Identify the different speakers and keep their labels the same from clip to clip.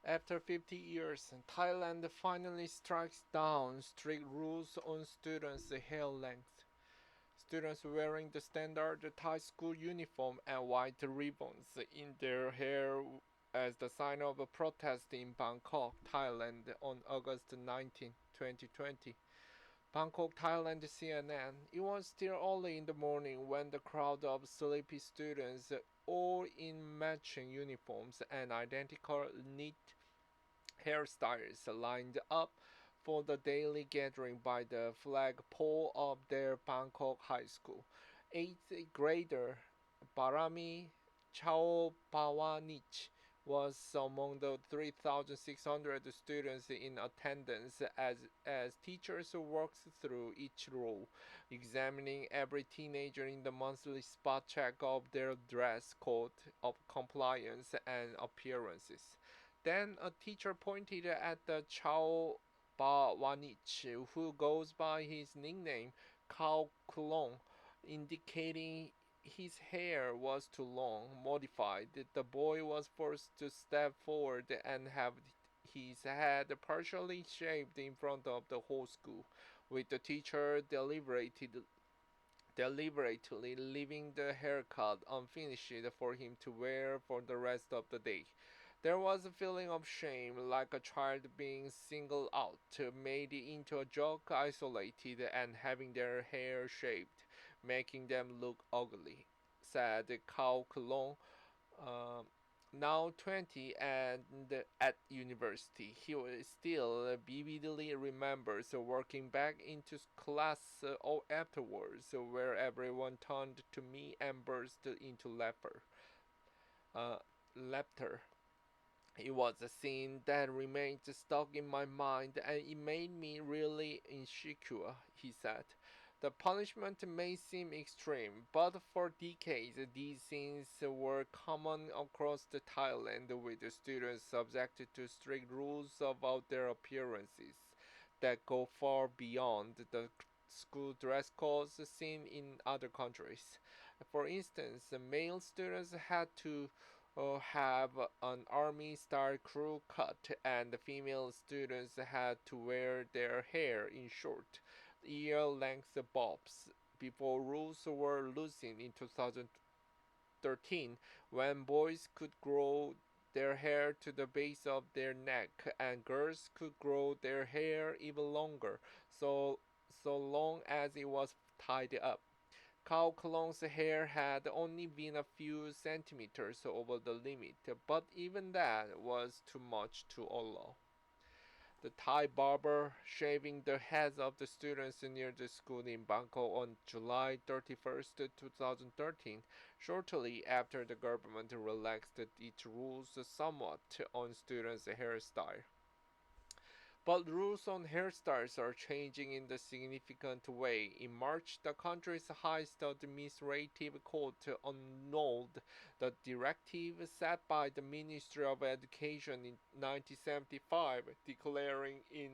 Speaker 1: After 50 years, Thailand finally strikes down strict rules on students' hair length. Students wearing the standard Thai school uniform and white ribbons in their hair as the sign of a protest in Bangkok, Thailand on August 19, 2020. Bangkok, Thailand CNN. It was still early in the morning when the crowd of sleepy students, all in matching uniforms and identical neat hairstyles, lined up for the daily gathering by the flagpole of their Bangkok high school. Eighth grader Barami Chaopawanich was among the 3,600 students in attendance as teachers worked through each rule, examining every teenager in the monthly spot check of their dress code, of compliance, and appearances. Then a teacher pointed at the Chao Bawanich, who goes by his nickname Kao Kulong, indicating his hair was too long. Modified, the boy was forced to step forward and have his head partially shaved in front of the whole school, with the teacher deliberately leaving the haircut unfinished for him to wear for the rest of the day. There was a feeling of shame, like a child being singled out, made into a joke, isolated, and having their hair shaved, making them look ugly, said Cao Kulong, uh, now 20 and at university. He still vividly remembers working back into class afterwards, where everyone turned to me and burst into laughter. It was a scene that remained stuck in my mind, and it made me really insecure, he said. The punishment may seem extreme, but for decades these scenes were common across the Thailand, with students subjected to strict rules about their appearances that go far beyond the school dress codes seen in other countries. For instance, male students had to have an army-style crew cut, and female students had to wear their hair in short, ear-length bobs. Before rules were loosened in 2013, when boys could grow their hair to the base of their neck and girls could grow their hair even longer, so long as it was tied up. Cow Clone's hair had only been a few centimeters over the limit, but even that was too much to allow. The Thai barber shaving the heads of the students near the school in Bangkok on July 31st, 2013, shortly after the government relaxed its rules somewhat on students' hairstyle. But rules on hairstyles are changing in a significant way. In March, the country's highest administrative court annulled the directive set by the Ministry of Education in 1975, declaring it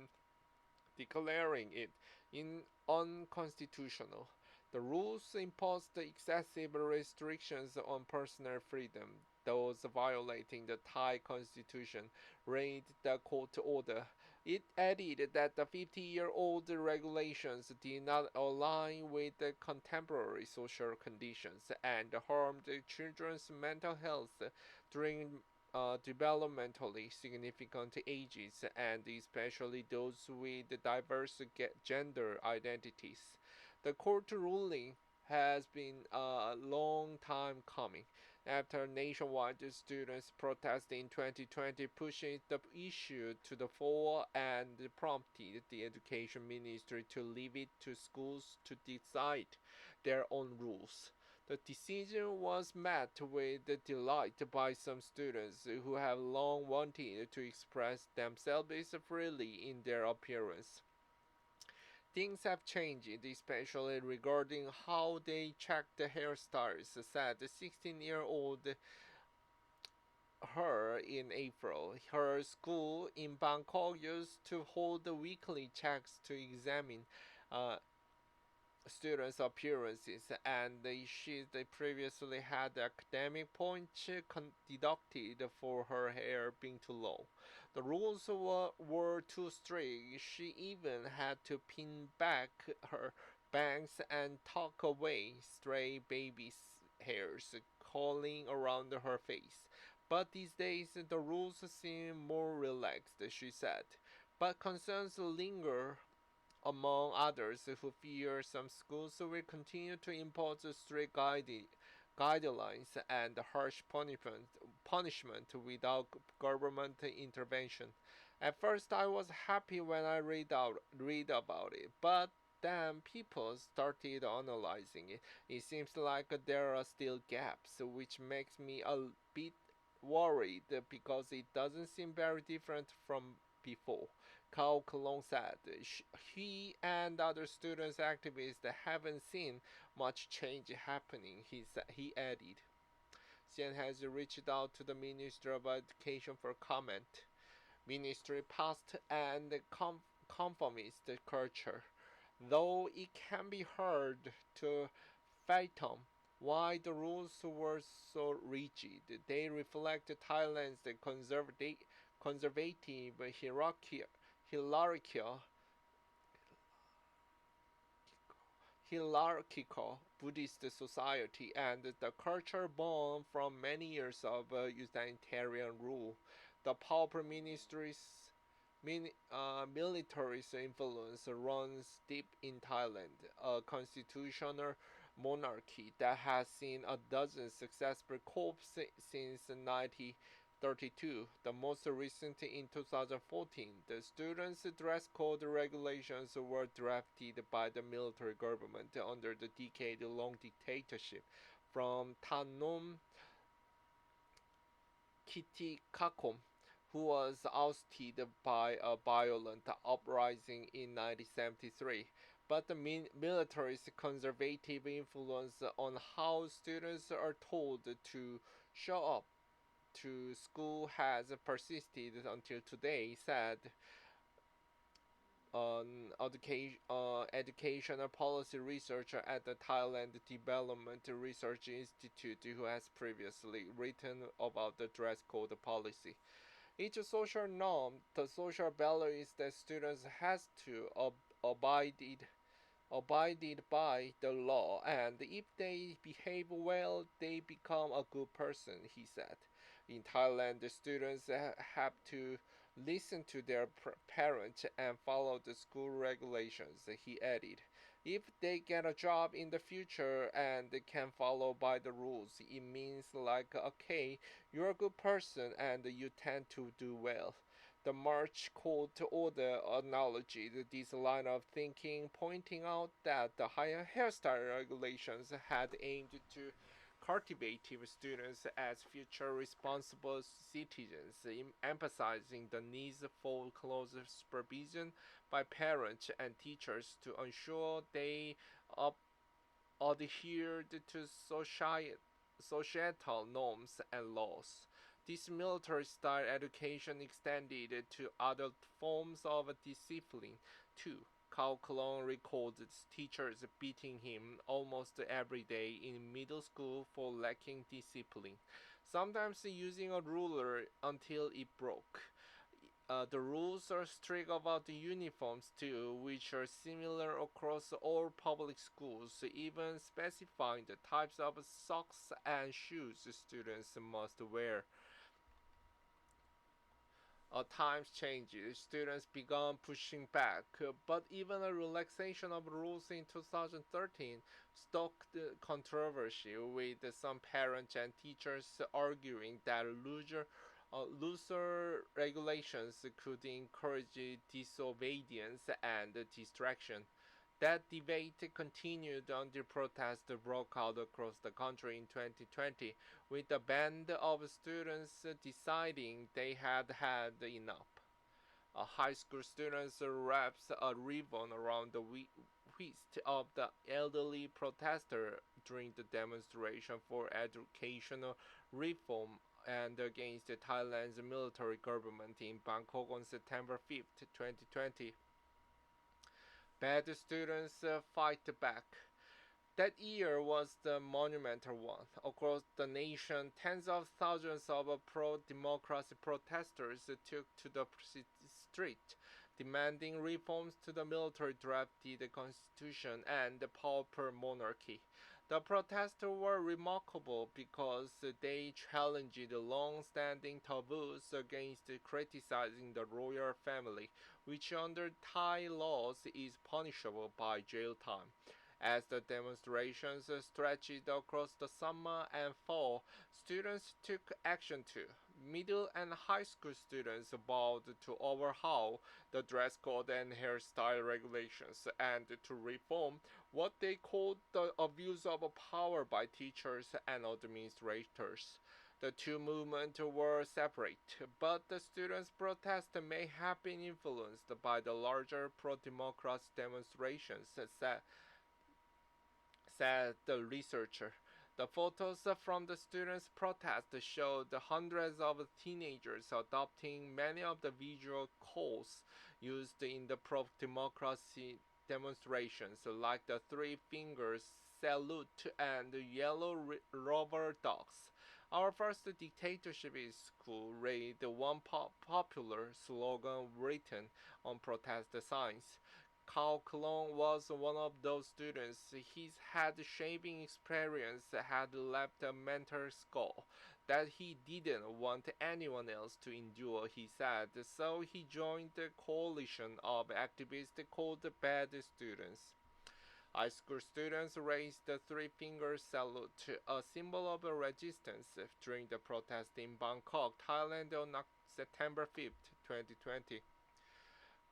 Speaker 1: unconstitutional. The rules imposed excessive restrictions on personal freedom. Those violating the Thai constitution read the court order. It added that the 50-year-old regulations did not align with the contemporary social conditions and harmed children's mental health during developmentally significant ages, and especially those with diverse gender identities. The court ruling has been a long time coming. After nationwide students' protest in 2020 pushed the issue to the fore and prompted the education ministry to leave it to schools to decide their own rules. The decision was met with delight by some students who have long wanted to express themselves freely in their appearance. Things have changed, especially regarding how they check the hairstyles, said the 16-year-old her in April. Her school in Bangkok used to hold weekly checks to examine uh, students' appearances, and they previously had the academic points deducted for her hair being too low. The rules were too strict. She even had to pin back her bangs and tuck away stray baby hairs curling around her face. But these days, the rules seem more relaxed, she said. But concerns linger among others who fear some schools will continue to impose strict guidelines and harsh punishment without government intervention. At first, I was happy when I read about it, but then people started analyzing it. It seems like there are still gaps, which makes me a bit worried because it doesn't seem very different from before. Cao Cologne said he and other students activists haven't seen much change happening. He added. Xian has reached out to the Minister of Education for comment. Ministry passed and conformist culture, though it can be hard to fathom why the rules were so rigid. They reflect Thailand's conservative hierarchical hierarchical Buddhist society and the culture born from many years of utilitarian rule. The pauper ministry's military influence runs deep in Thailand, a constitutional monarchy that has seen a dozen successful coups since 1932, the most recent in 2014. The students' dress code regulations were drafted by the military government under the decade-long dictatorship from Tanom Kitikakom, who was ousted by a violent uprising in 1973. But the military's conservative influence on how students are told to show up to school has persisted until today, said an educational policy researcher at the Thailand Development Research Institute who has previously written about the dress code policy. Each social norm, the social value is that students has to abide it abided by the law, and if they behave well, they become a good person, he said. In Thailand, the students have to listen to their parents and follow the school regulations, he added. If they get a job in the future and can follow by the rules, it means like, okay, you're a good person and you tend to do well. The March Court Order acknowledged this line of thinking, pointing out that the higher hairstyle regulations had aimed to cultivate students as future responsible citizens, emphasizing the need for close supervision by parents and teachers to ensure they adhered to societal norms and laws. This military-style education extended to other forms of discipline too. Cao Cologne recalled teachers beating him almost every day in middle school for lacking discipline, sometimes using a ruler until it broke. The rules are strict about the uniforms too, which are similar across all public schools, even specifying the types of socks and shoes students must wear. Times changes, students began pushing back, but even a relaxation of rules in 2013 stoked controversy, with some parents and teachers arguing that looser regulations could encourage disobedience and distraction. That debate continued until protests broke out across the country in 2020, with a band of students deciding they had had enough. A high school student wraps a ribbon around the waist of the elderly protester during the demonstration for educational reform and against Thailand's military government in Bangkok on September 5th, 2020. Bad students fight back. That year was the monumental one. Across the nation, tens of thousands of pro-democracy protesters took to the street, demanding reforms to the military-drafted constitution and the pauper monarchy. The protests were remarkable because they challenged the long-standing taboos against criticizing the royal family, which under Thai laws is punishable by jail time. As the demonstrations stretched across the summer and fall, students took action too. Middle and high school students vowed to overhaul the dress code and hairstyle regulations and to reform what they called the abuse of power by teachers and administrators. The two movements were separate, but the students' protest may have been influenced by the larger pro-democracy demonstrations, said the researcher. The photos from the students' protest showed hundreds of teenagers adopting many of the visual codes used in the pro-democracy demonstrations, like the three fingers salute and yellow rubber ducks. Our first dictatorship is school, read one popular slogan written on protest signs. Cao Clone was one of those students. His head shaving experience had left a mental scar that he didn't want anyone else to endure, he said, so he joined the coalition of activists called the Bad Students. High school students raised the three-finger salute, a symbol of resistance, during the protest in Bangkok, Thailand on September 5, 2020.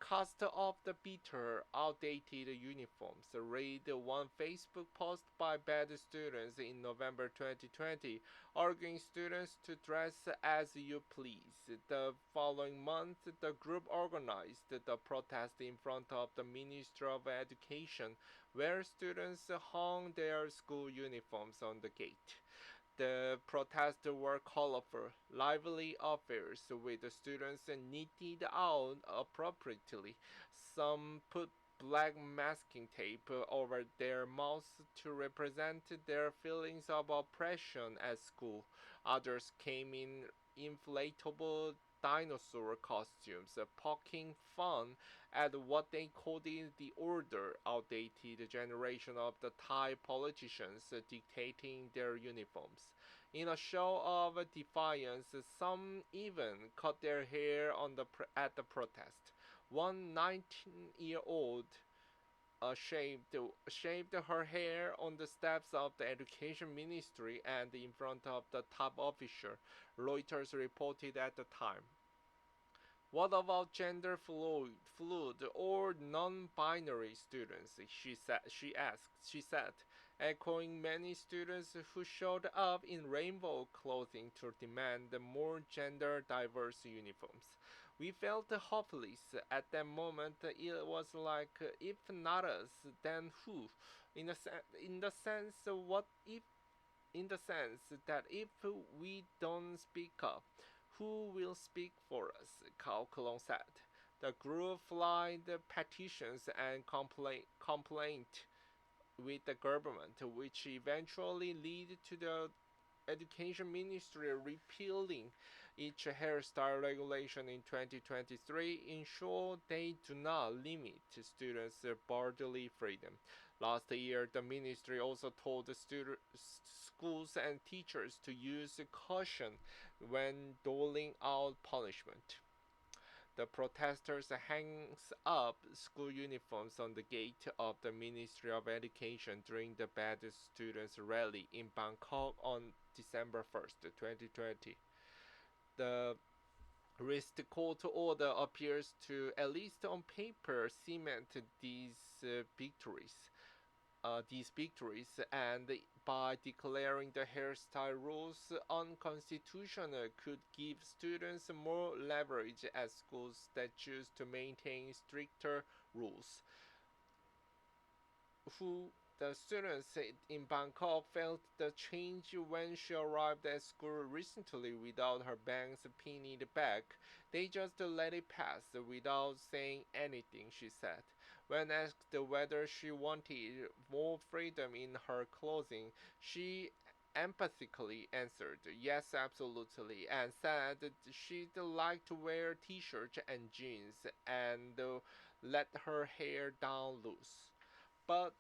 Speaker 1: Cast off the bitter, outdated uniforms. Read one Facebook post by bad students in November 2020, urging students to dress as you please. The following month, the group organized the protest in front of the Ministry of Education, where students hung their school uniforms on the gate. The protests were colorful, lively affairs with the students knitted out appropriately. Some put black masking tape over their mouths to represent their feelings of oppression at school. Others came in inflatable dinosaur costumes, poking fun at what they called the order, outdated generation of the Thai politicians dictating their uniforms. In a show of defiance, some even cut their hair at the protest. One 19-year-old shaved her hair on the steps of the education ministry and in front of the top official, Reuters reported at the time. What about gender fluid or non-binary students? She said, echoing many students who showed up in rainbow clothing to demand more gender-diverse uniforms. We felt hopeless at that moment. It was like, if not us, then who? In the sense, what if? In the sense that if we don't speak up, who will speak for us? Cao Colon said. The group filed petitions and complaint with the government, which eventually led to the Education Ministry repealing each hairstyle regulation in 2023, ensure they do not limit students' bodily freedom. Last year, the ministry also told the schools and teachers to use caution when doling out punishment. The protesters hangs up school uniforms on the gate of the Ministry of Education during the Bad Students Rally in Bangkok on December 1st, 2020. The wrist court order appears to, at least on paper, cement these victories, and by declaring the hairstyle rules unconstitutional could give students more leverage at schools that choose to maintain stricter rules. The students in Bangkok felt the change when she arrived at school recently without her bangs pinned back. They just let it pass without saying anything, she said. When asked whether she wanted more freedom in her clothing, she empathically answered yes, absolutely, and said that she'd like to wear t-shirts and jeans and let her hair down loose. But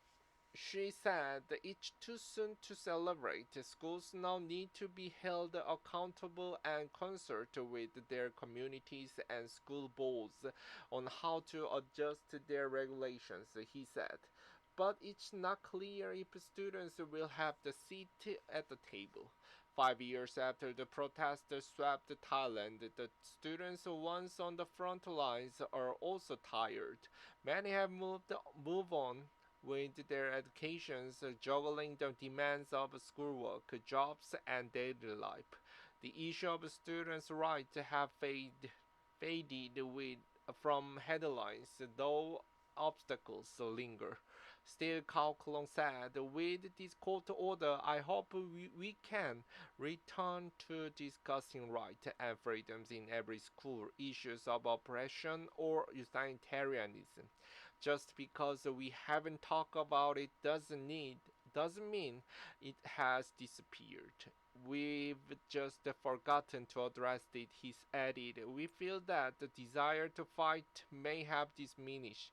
Speaker 1: she said it's too soon to celebrate. Schools now need to be held accountable and consult with their communities and school boards on how to adjust their regulations, he said. But it's not clear if students will have the seat at the table. 5 years after the protest swept Thailand, the students once on the front lines are also tired. Many have moved on with their educations, juggling the demands of schoolwork, jobs, and daily life. The issue of students' rights have faded from headlines, though obstacles linger. Still, Kalkulong said, with this court order, I hope we can return to discussing rights and freedoms in every school, issues of oppression or utilitarianism. Just because we haven't talked about it doesn't mean it has disappeared. We've just forgotten to address it, he added. We feel that the desire to fight may have diminished,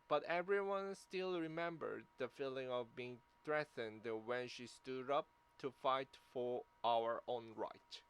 Speaker 1: but everyone still remembered the feeling of being threatened when she stood up to fight for our own right.